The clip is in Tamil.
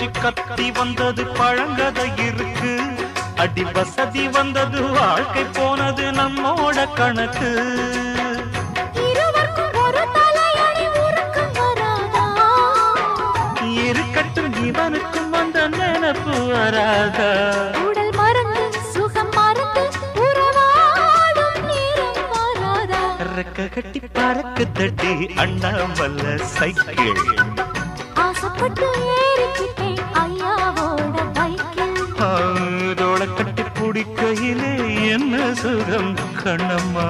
போச்சு கத்தி வந்தது பழங்கதை இருக்கு அடி வசதி வந்தது வாழ்க்கை போனது நம்மோட கணக்கு இருக்கட்டும் இவனுக்கும் அந்த நினைப்பு வராதா உடல் மறந்து சுகம் மறந்து உறவாடும் நேரம் வராதா ரெக்க கட்டி பறக்கு தட்டி அண்ணாமல்ல சைக்கிள் ஆசைப்பட்டு ஏறிக்கிட்டேன் ஐயாவோட பைக்கில் தோள கட்டி பிடிக்கையிலே என்ன சுகம் கண்ணம்மா